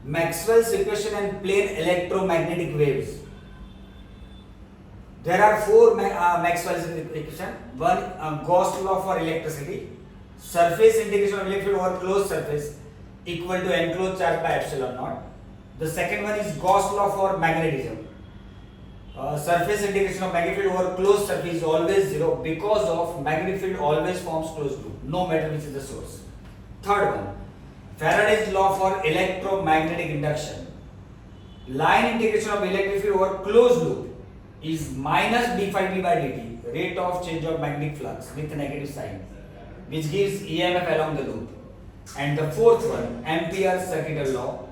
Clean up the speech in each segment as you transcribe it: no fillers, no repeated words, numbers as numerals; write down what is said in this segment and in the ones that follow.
Maxwell's equation and plane electromagnetic waves. There are four Maxwell's equation. One, Gauss law for electricity. Surface integration of electric over closed surface equal to enclosed charge by epsilon naught. The second one is Gauss law for magnetism. Surface integration of magnetic field over closed surface is always zero because of magnetic field always forms closed loop, no matter which is the source. Third one, Faraday's law for electromagnetic induction. Line integration of electric field over closed loop is minus d phi b by dt, rate of change of magnetic flux with negative sign, which gives EMF along the loop. And the fourth one, Ampere's circuital law.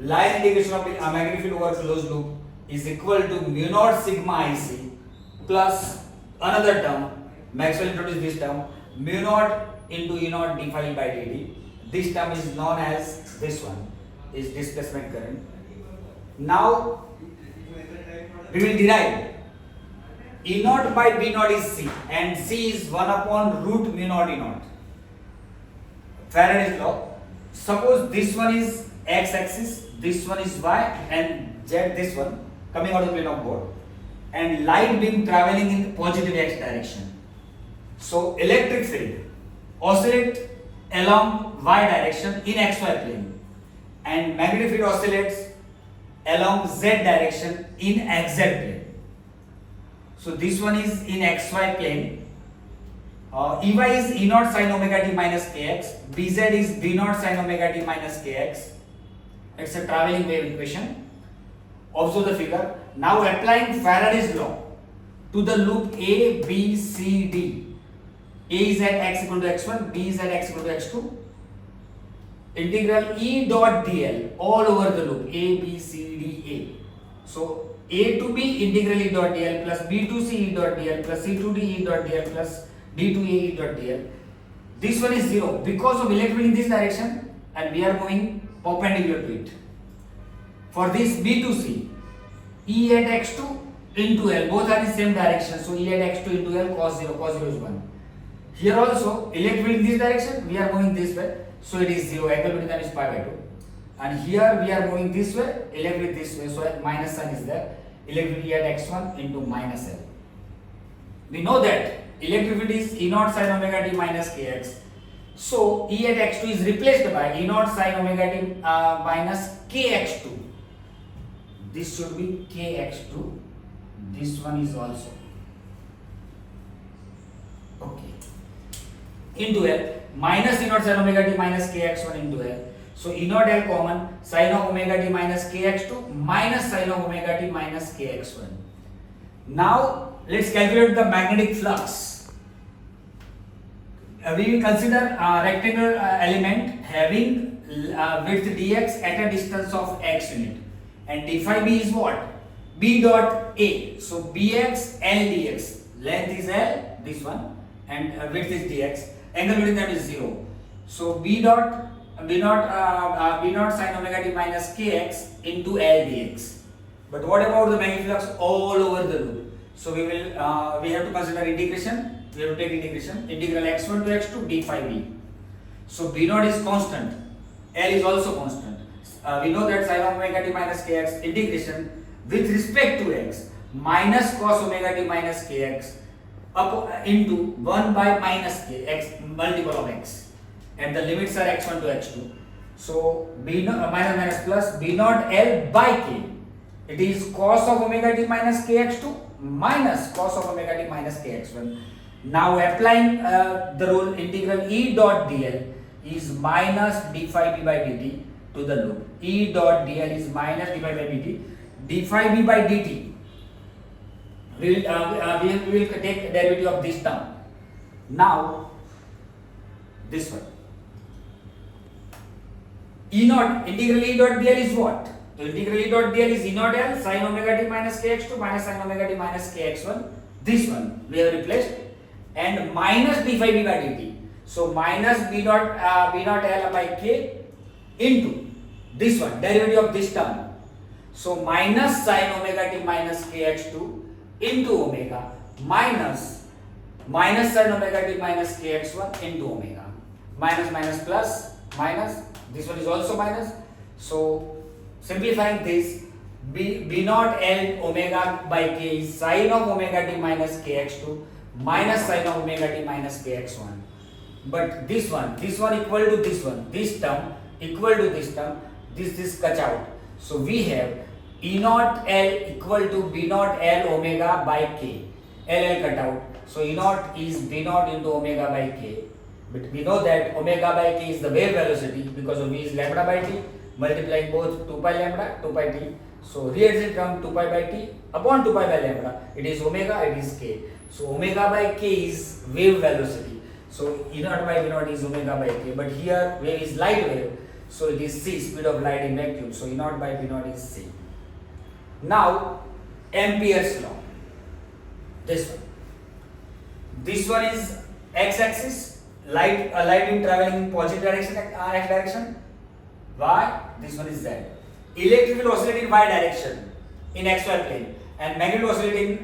Line integration of magnetic field over closed loop is equal to mu naught sigma IC plus another term, Maxwell introduced this term, mu naught into E naught d phi by dt. This term is known as, this one is displacement current. Now we will derive E naught by B naught is C, and C is 1 upon root mu naught E naught. Faraday's law. Suppose this one is x axis, this one is y, and z, this one coming out of the plane of board, and light beam traveling in positive x direction. So electric field oscillate along y direction in xy plane, and magnetic field oscillates along z direction in xz plane. So this one is in xy plane. Ey is E naught sin omega t minus kx, Bz is B naught sin omega t minus kx. It's a traveling wave equation. Observe the figure. Now applying Faraday's law to the loop A, B, C, D. A is at x equal to x1, B is at x equal to x2. Integral E dot dl all over the loop A, B, C, D, A. So A to B integral E dot dl plus B to C E dot dl plus C to D E dot dl plus D to A E dot dl. This one is 0 because of electric in this direction and we are moving perpendicular to it. For this B to C, E at x2 into L, both are in the same direction. So E at x2 into L cos 0 is 1. Here also electric in this direction, we are moving this way. So it is 0, angle between them is pi by 2. And here we are moving this way, electric this way, so minus sign is there. Electric E at x1 into minus L. We know that electric field is E naught sin omega t minus kx. So E at x2 is replaced by E naught sin omega t minus kx2. This should be kx2. This one is also okay. Into L minus E naught sin omega t minus kx1 into L. So E naught L common, sin of omega t minus kx2 minus sin of omega t minus kx1. Now let's calculate the magnetic flux. We will consider a rectangular element having width dx at a distance of x unit, and d phi b is what? B dot A. So bx L dx. Length is L, this one, and width is dx. Angle between them is 0. So B naught sin omega t minus kx into L dx. But what about the magnetic flux all over the loop? So we have to consider integration. We have to take integration. Integral x1 to x2 d phi b. So B naught is constant. L is also constant. We know that sin omega t minus kx integration with respect to x minus cos omega t minus kx up into 1 by minus k, x multiple of x, and the limits are x1 to x2. So B naught minus plus B naught L by k. It is cos of omega t minus kx2 minus cos of omega t minus kx1. Now applying the rule, integral E dot dl is minus d phi b by dt to the loop. E dot dl is minus d phi by dt. D phi b by dt. We will take derivative of this term. Now this one. E naught, integral E dot dl is what? So integral E dot dl is E naught L sin omega t minus kx2 minus sin omega t minus kx1. This one we have replaced, and minus d phi b by dt. So minus B naught L by k into this one, derivative of this term. So minus sin omega t minus kx2 into omega minus sin omega t minus kx1 into omega. Minus plus minus, this one is also minus. So simplifying this, B naught L omega by k is sine of omega t minus kx2 minus sine of omega t minus kx1. But this one equal to this one, this term equal to this term, this cuts out. So we have E naught L equal to B naught L omega by k. L cut out. So E naught is B naught into omega by k. But we know that omega by k is the wave velocity because of V is lambda by t, multiplying both 2 pi lambda, 2 pi t. So rearrange term 2 pi by t upon 2 pi by lambda. It is omega, it is k. So omega by k is wave velocity. So E naught by V naught is omega by k. But here wave is light wave. So it is c, speed of light in vacuum. So E naught by V naught is c. Now Ampere's law. This one is x-axis, light beam traveling in positive direction, x direction. Y, this one is z. Electric will oscillate in y direction in xy plane, and magnet will oscillate in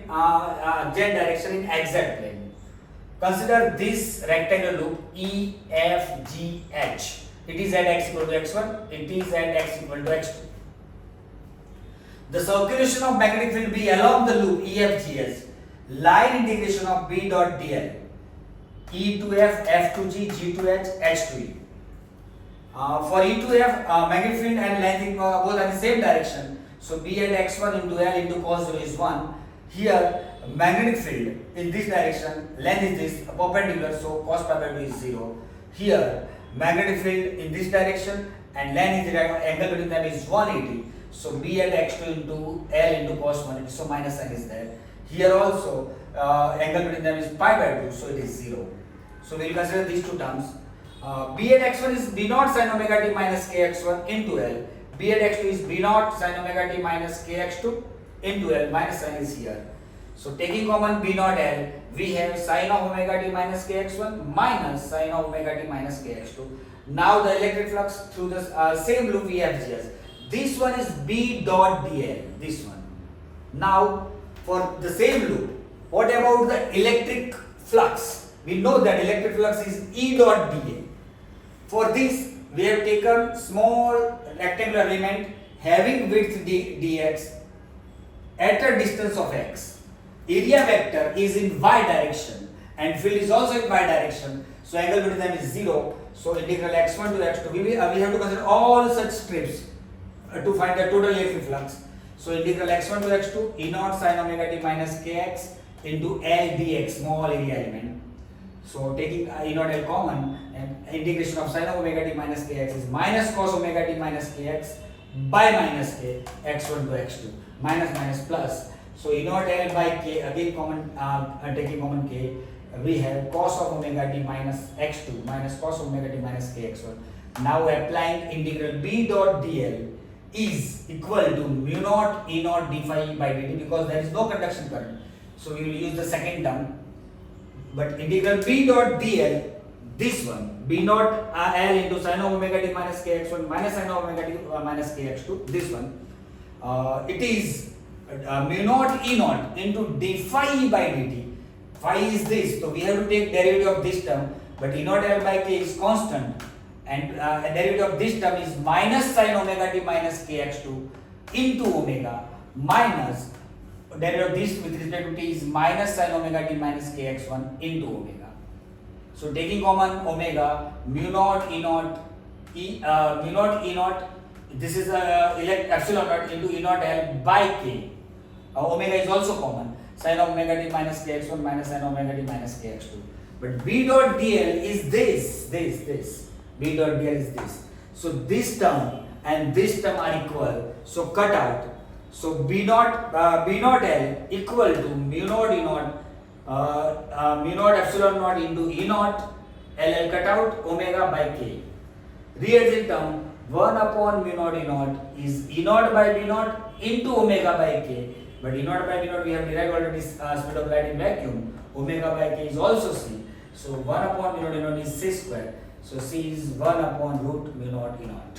z direction in xz plane. Consider this rectangular loop E, F, G, H. It is at x equal to x1. It is at x equal to x2. The circulation of magnetic field B along the loop EFGS, line integration of B dot dl, E to F, F to G, G to H, H to E. For E to F, magnetic field and length both are in the same direction. So B at x1 into L into cos 0 is 1. Here magnetic field in this direction, length is this, perpendicular, so cos pi by 2 is 0. Here magnetic field in this direction and length is the angle between them is 180. So B at x2 into L into cos 180, so minus sign is there. Here also angle between them is pi by 2, so it is 0. So we will consider these two terms. B at x1 is B naught sin omega t minus kx1 into L. B at x2 is B naught sin omega t minus kx2 into L. Minus sign is here. So taking common B naught L, we have sin of omega t minus kx1 minus sin of omega t minus kx2. Now the electric flux through the same loop we have here. This one is B dot dl. This one. Now for the same loop, what about the electric flux? We know that electric flux is E dot dA. For this, we have taken small rectangular element having width dx at a distance of x. Area vector is in y direction and field is also in y direction. So angle between them is 0. So integral x1 to x2. We have to consider all such strips to find the total electric flux. So integral x1 to x2 E naught sin omega t minus kx into L dx, small area element. So taking E naught L common, and integration of sin of omega t minus kx is minus cos omega t minus kx by minus k x1 to x2, minus plus. So E naught L by k, again common, taking common k, we have cos of omega t minus x2 minus cos of omega t minus kx1. Now applying integral B dot dl is equal to mu naught E naught d phi by dt, because there is no conduction current. So we will use the second term. But integral B dot dl, this one, B naught L into sin of omega t minus kx1 minus sin of omega t minus kx2, this one, it is mu naught E naught into d phi by dt. Phi is this, so we have to take derivative of this term, but E naught L by k is constant, and derivative of this term is minus sin omega t minus kx2 into omega minus derivative of this with respect to t is minus sin omega t minus kx1 into omega. So taking common omega, mu naught E naught this is epsilon naught into E naught L by k. Omega is also common, sin of omega t minus kx1 minus sin omega t minus kx2. But B dot dl is this. B dot dl is this. So this term and this term are equal. So cut out. So B naught L equal to mu naught E naught mu naught epsilon naught into E naught L cut out omega by k. Rearranging term 1 upon mu naught E naught is E naught by B naught into omega by k. But E naught by B naught we have derived already speed of light in vacuum. Omega by k is also c. So 1 upon mu naught E naught is c square. So c is 1 upon root mu naught E naught.